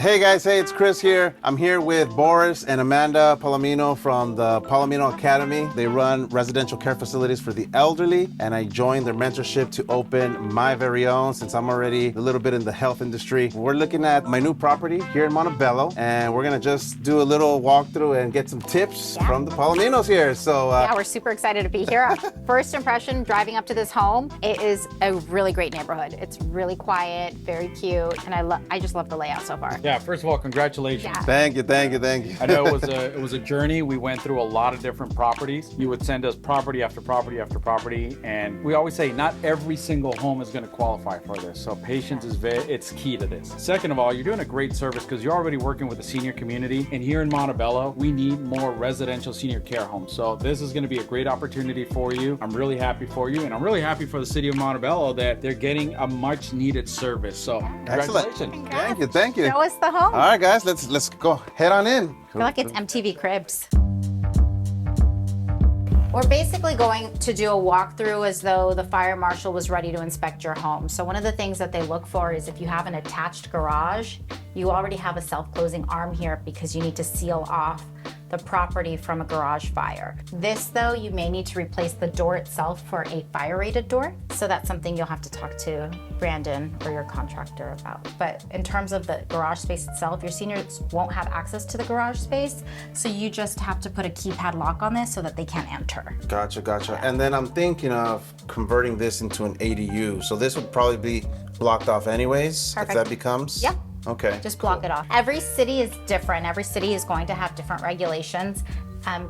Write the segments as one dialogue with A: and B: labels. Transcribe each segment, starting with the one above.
A: Hey guys, hey, it's Chris here. I'm here with Boris and Amanda Palomino from the Palomino Academy. They run residential care facilities for the elderly, and I joined their mentorship to open my very own since I'm already a little bit in the health industry. We're looking at my new property here in Montebello, and we're gonna just do a little walkthrough and get some tips from the Palominos here. So
B: yeah, we're super excited to be here. First impression, driving up to this home, it is a really great neighborhood. It's really quiet, very cute, and I just love the layout so far.
C: Yeah, first of all, congratulations.
B: Yeah.
A: thank you.
C: I know it was a journey. We went through a lot of different properties. You would send us property after property after property, and we always say not every single home is going to qualify for this. So patience is it's key to this. Second of all, you're doing a great service because you're already working with the senior community, and here in Montebello, we need more residential senior care homes. So this is going to be a great opportunity for you. I'm really happy for you, and I'm really happy for the city of Montebello that they're getting a much needed service. So congratulations.
A: Excellent. Thank you.
B: Show us the home.
A: All right, guys, let's go head on in.
B: I feel like it's MTV Cribs. We're basically going to do a walkthrough as though the fire marshal was ready to inspect your home. So one of the things that they look for is if you have an attached garage, you already have a self-closing arm here because you need to seal off the property from a garage fire. This though, you may need to replace the door itself for a fire rated door. So that's something you'll have to talk to Brandon or your contractor about. But in terms of the garage space itself, your seniors won't have access to the garage space. So you just have to put a keypad lock on this so that they can't enter.
A: Gotcha. And then I'm thinking of converting this into an ADU. So this would probably be blocked off anyways.
B: Perfect.
A: If that becomes?
B: Yeah.
A: Okay.
B: Just block it off. Every city is different. Every city is going to have different regulations.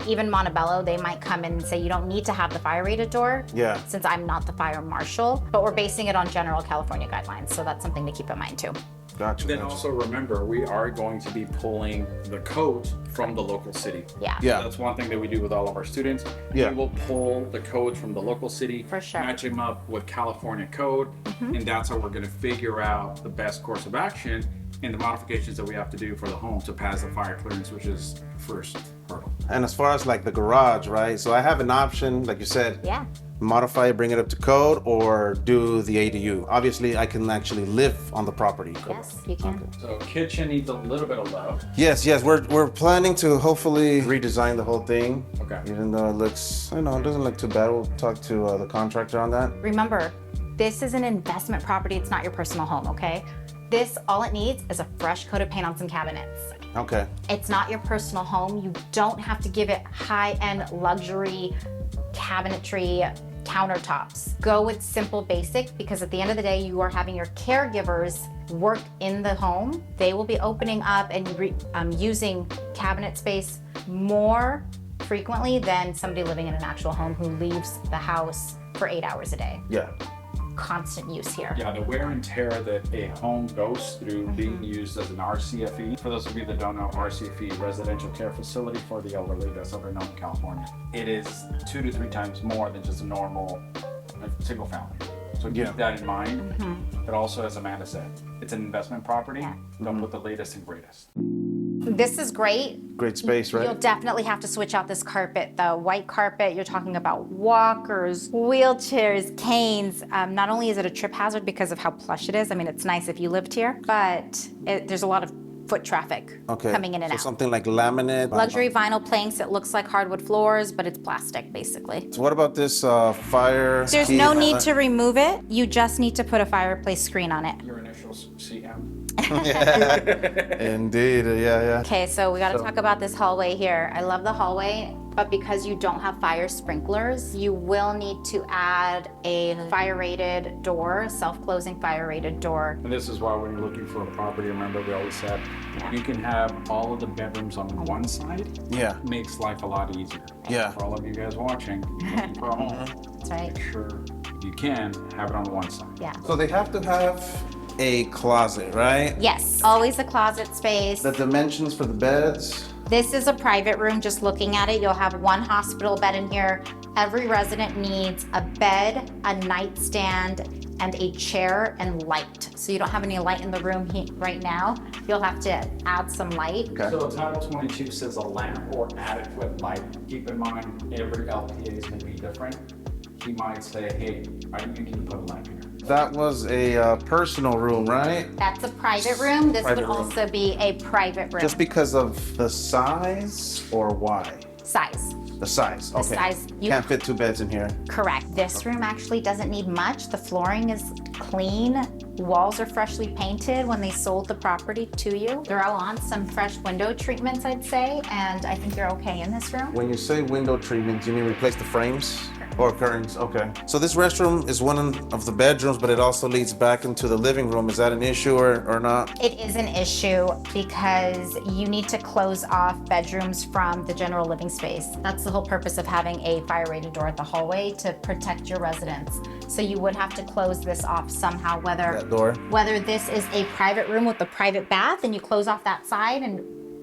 B: Even Montebello, they might come in and say you don't need to have the fire rated door.
A: Yeah.
B: Since I'm not the fire marshal, but we're basing it on general California guidelines. So that's something to keep in mind too.
A: Gotcha.
C: Then also remember, we are going to be pulling the code from the local city.
B: Yeah.
A: Yeah.
C: That's one thing that we do with all of our students.
A: Yeah.
C: We will pull the codes from the local city,
B: For sure.
C: match them up with California code, and that's how we're going to figure out the best course of action and the modifications that we have to do for the home to pass the fire clearance, which is the first hurdle.
A: And as far as like the garage, right? So I have an option, like you said,
B: Yeah.
A: modify it, bring it up to code, or do the ADU. Obviously, I can actually live on the property.
B: Yes, you can.
C: So kitchen needs a little bit of love.
A: Yes. We're planning to hopefully redesign the whole thing.
C: Okay.
A: Even though it looks, it doesn't look too bad. We'll talk to the contractor on that.
B: Remember, this is an investment property. It's not your personal home, okay? This, all it needs is a fresh coat of paint on some cabinets.
A: Okay.
B: It's not your personal home. You don't have to give it high-end luxury cabinetry countertops. Go with simple basic because at the end of the day, you are having your caregivers work in the home. They will be opening up and using cabinet space more frequently than somebody living in an actual home who leaves the house for 8 hours a day.
A: Yeah.
B: Constant use here.
C: Yeah, the wear and tear that a home goes through being used as an RCFE. For those of you that don't know, RCFE, Residential Care Facility for the Elderly, that's over in Northern California. It is 2 to 3 times more than just a normal single family. So keep that in mind. But also, as Amanda said, it's an investment property.
B: Yeah.
C: Don't put the latest and greatest.
B: This is great.
A: Great space, right?
B: You'll definitely have to switch out this carpet. The white carpet, you're talking about walkers, wheelchairs, canes. Not only is it a trip hazard because of how plush it is, I mean, it's nice if you lived here, but there's a lot of foot traffic coming in and
A: so
B: out.
A: something like laminate.
B: Luxury vinyl planks, it looks like hardwood floors, but it's plastic, basically.
A: So what about this fire?
B: There's
A: key
B: no
A: and all
B: need
A: that?
B: to remove it. You just need to put a fireplace screen on it.
C: Your initials, CM.
A: Indeed, yeah.
B: Okay, so we gotta talk about this hallway here. I love the hallway, but because you don't have fire sprinklers, you will need to add a fire-rated door, self-closing fire-rated door.
C: And this is why when you're looking for a property, remember we always said, you can have all of the bedrooms on one side.
A: Yeah.
C: Makes life a lot easier.
A: Yeah.
C: For all of you guys watching, looking for a home,
B: That's right.
C: make sure you can have it on one side.
B: Yeah.
A: So they have to have a closet, right?
B: Yes, always a closet space.
A: The dimensions for the beds.
B: This is a private room, just looking at it. You'll have one hospital bed in here. Every resident needs a bed, a nightstand, and a chair and light. So you don't have any light in the room right now. You'll have to add some light.
A: Okay.
C: So Title 22 says a lamp or adequate light. Keep in mind, every LPA is going to be different. He might say, hey, are you going to put a lamp here?
A: That was a personal room, right?
B: That's a private room. This
A: Private
B: would
A: room.
B: also be a private room.
A: Just because of the size or why?
B: Size.
A: The size.
B: The
A: Okay.
B: size.
A: Can't fit 2 beds in here.
B: Correct. This room actually doesn't need much. The flooring is clean. Walls are freshly painted when they sold the property to you. Throw on some fresh window treatments, I'd say, and I think you're okay in this room.
A: When you say window treatment, you mean replace the frames? Or curtains, okay. So this restroom is one of the bedrooms, but it also leads back into the living room. Is that an issue or not?
B: It is an issue because you need to close off bedrooms from the general living space. That's the whole purpose of having a fire rated door at the hallway, to protect your residents. So you would have to close this off somehow,
A: That door?
B: whether this is a private room with a private bath and you close off that side and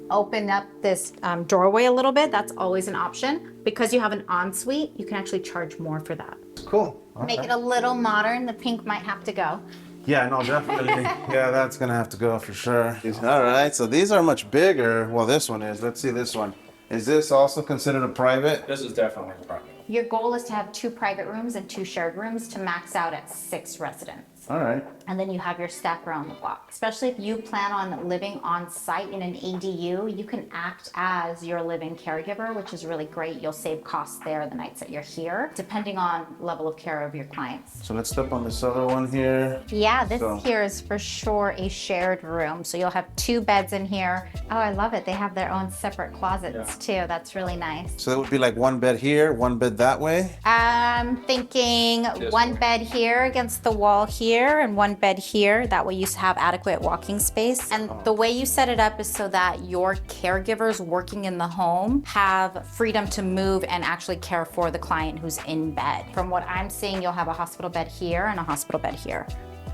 B: open up this doorway a little bit, that's always an option. Because you have an ensuite, you can actually charge more for that.
A: Cool.
B: Make
A: Okay.
B: it a little modern. The pink might have to go.
A: Yeah, no, definitely. Yeah, that's gonna have to go for sure. All right, so these are much bigger. Well, this one is. Let's see this one. Is this also considered a private?
C: This is definitely a private.
B: Your goal is to have 2 private rooms and 2 shared rooms to max out at 6 residents.
A: All right.
B: And then you have your staff around the block. Especially if you plan on living on site in an ADU, you can act as your living caregiver, which is really great. You'll save costs there the nights that you're here, depending on level of care of your clients.
A: So let's step on this other one here.
B: Yeah, this
A: So-
B: here is for sure a shared room. So you'll have 2 beds in here. Oh, I love it. They have their own separate closets too. That's really nice.
A: So that would be like 1 bed here, 1 bed that way.
B: I'm thinking
C: This
B: 1
C: way.
B: bed here against the wall here and 1 bed here. That way you have adequate walking space. And the way you set it up is so that your caregivers working in the home have freedom to move and actually care for the client who's in bed. From what I'm seeing, you'll have a hospital bed here and a hospital bed here.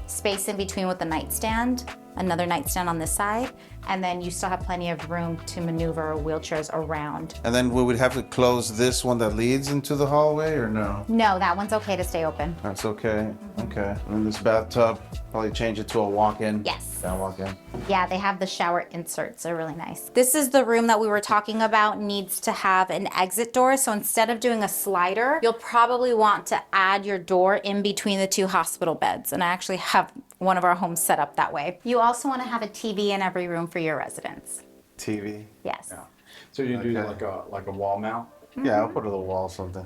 B: Space in between with the nightstand, another nightstand on this side, and then you still have plenty of room to maneuver wheelchairs around.
A: And then we would have to close this one that leads into the hallway, or no?
B: No, that one's okay to stay open.
A: That's okay. Okay. And then this bathtub, probably change it to a walk-in.
B: Yes.
A: Yeah, walk-in.
B: Yeah, they have the shower inserts. They're really nice. This is the room that we were talking about, needs to have an exit door. So instead of doing a slider, you'll probably want to add your door in between the 2 hospital beds. And I actually have one of our homes set up that way. You also want to have a TV in every room for your residents.
A: TV.
B: Yes.
C: Yeah. So you do
A: Okay.
C: like a wall mount.
A: Yeah, I'll put it on the wall something.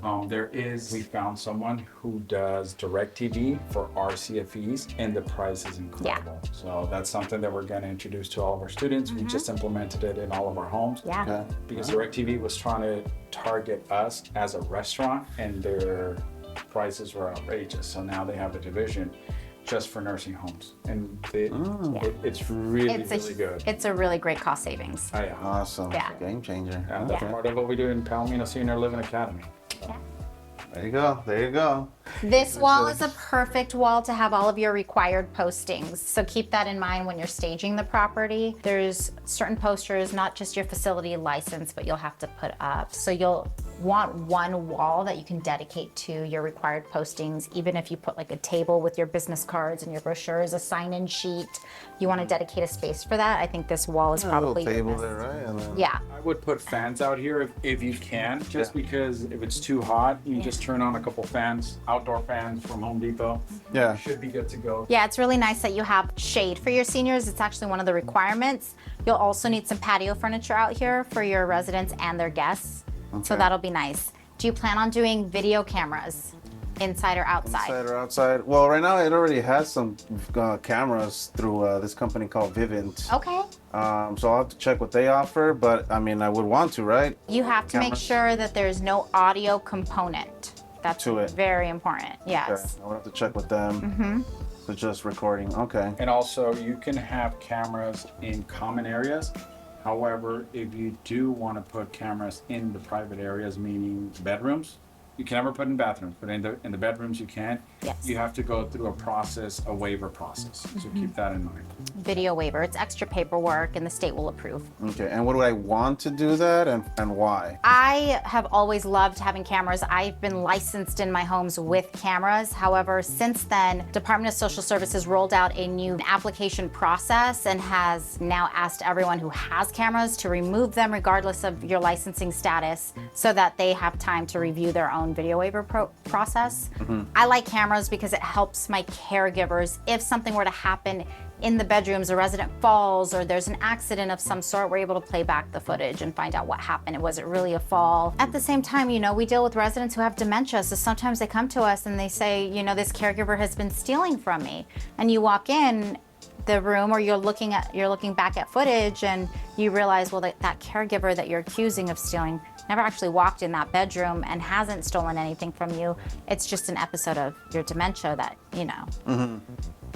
C: We found someone who does direct TV for RCFEs, and the price is incredible. So that's something that we're going to introduce to all of our students. We just implemented it in all of our homes.
B: Yeah.
A: Okay.
C: Because DirecTV was trying to target us as a restaurant, and their prices were outrageous. So now they have a division just for nursing homes, and it's really really good.
B: It's a really great cost savings.
C: Oh, yeah.
A: Awesome.
B: Yeah.
A: Game changer.
C: Yeah, that's part of what we do in Palomino Senior Living Academy.
A: There you go. There you go.
B: This wall is a perfect wall to have all of your required postings. So keep that in mind when you're staging the property. There's certain posters, not just your facility license, but you'll have to put up. So you'll want one wall that you can dedicate to your required postings. Even if you put like a table with your business cards and your brochures, a sign-in sheet, you want to dedicate a space for that. I think this wall is
A: A little
B: probably
A: table
B: the best.
A: there, right? And then-
B: Yeah.
C: I would put fans out here if you can, just because if it's too hot, you just turn on a couple fans, outdoor fans from Home Depot.
A: Yeah.
C: Should be good to go.
B: Yeah, it's really nice that you have shade for your seniors. It's actually one of the requirements. You'll also need some patio furniture out here for your residents and their guests. So
A: Okay.
B: that'll be nice. Do you plan on doing video cameras inside or outside?
A: Inside or outside? Well, right now it already has some cameras through this company called Vivint.
B: Okay.
A: So I'll have to check what they offer, but I mean, I would want to, right?
B: You have to make
A: Cameras.
B: sure that there's no audio component. That's
A: To it.
B: very important. Yes.
A: Okay. I would have to check with them. So just recording. Okay.
C: And also, you can have cameras in common areas. However, if you do want to put cameras in the private areas, meaning bedrooms, you can never put in bathrooms, but in the bedrooms you can.
B: Yes.
C: You have to go through a waiver process. So keep that in mind.
B: Video waiver. It's extra paperwork and the state will approve.
A: Okay. And would I want to do that, and why?
B: I have always loved having cameras. I've been licensed in my homes with cameras. However, since then, Department of Social Services rolled out a new application process and has now asked everyone who has cameras to remove them regardless of your licensing status so that they have time to review their own video waiver process. I like cameras cameras because it helps my caregivers. If something were to happen in the bedrooms, a resident falls or there's an accident of some sort, we're able to play back the footage and find out what happened. Was it really a fall? At the same time, you know, we deal with residents who have dementia, so sometimes they come to us and they say, you know, this caregiver has been stealing from me. And you walk in the room or you're looking back at footage and you realize, well, that caregiver that you're accusing of stealing never actually walked in that bedroom and hasn't stolen anything from you. It's just an episode of your dementia that, you know.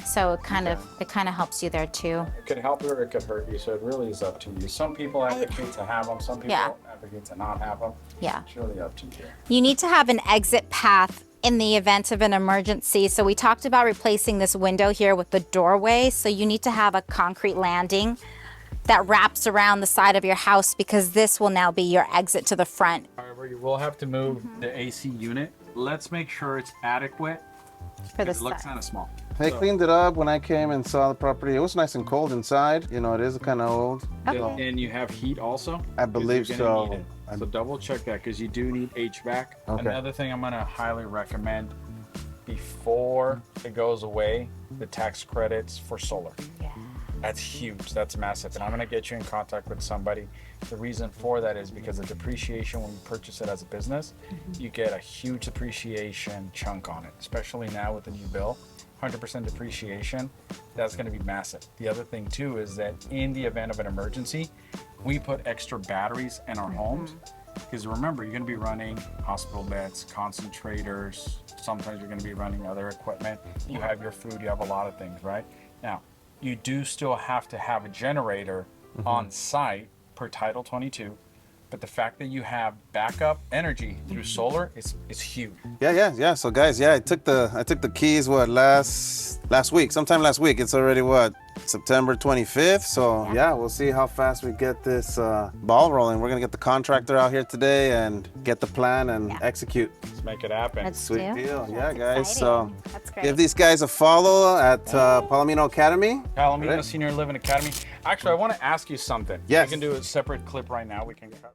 B: So it kind of helps you there too.
C: It could help you or it could hurt you, so it really is up to you. Some people advocate to have them, some people advocate to not have them.
B: Yeah.
C: It's really up to you.
B: You need to have an exit path in the event of an emergency. So we talked about replacing this window here with the doorway. So you need to have a concrete landing that wraps around the side of your house because this will now be your exit to the front.
C: However, you will have to move the AC unit. Let's make sure it's adequate.
B: For the
C: It looks
B: side.
C: kind of small.
A: They cleaned it up when I came and saw the property. It was nice and cold inside. You know, it is kind of old.
B: Okay.
C: And you have heat also?
A: I believe
C: 'Cause you're gonna
A: so.
C: need it. So double check that because you do need HVAC.
A: Okay.
C: Another thing I'm gonna highly recommend before it goes away, the tax credits for solar.
B: Yeah.
C: That's huge, that's massive. And I'm gonna get you in contact with somebody. The reason for that is because the depreciation when you purchase it as a business, you get a huge depreciation chunk on it, especially now with the new bill. 100% depreciation, that's going to be massive. The other thing too is that in the event of an emergency, we put extra batteries in our homes because remember, you're going to be running hospital beds, concentrators, sometimes you're going to be running other equipment. You have your food, you have a lot of things, right? Now, you do still have to have a generator on site per Title 22. But the fact that you have backup energy through solar is huge.
A: Yeah. So guys, I took the keys last week, sometime last week. It's already September 25th. So yeah, we'll see how fast we get this ball rolling. We're gonna get the contractor out here today and get the plan and execute.
C: Let's make it happen.
B: Let's
A: Sweet
B: do.
A: deal. Yeah,
B: That's
A: guys.
B: exciting.
A: So
B: That's great.
A: give these guys a follow at Palomino Academy.
C: Palomino
A: Right.
C: Senior Living Academy. Actually, I want to ask you something.
A: Yes.
C: We can do a separate clip right now. We can cut.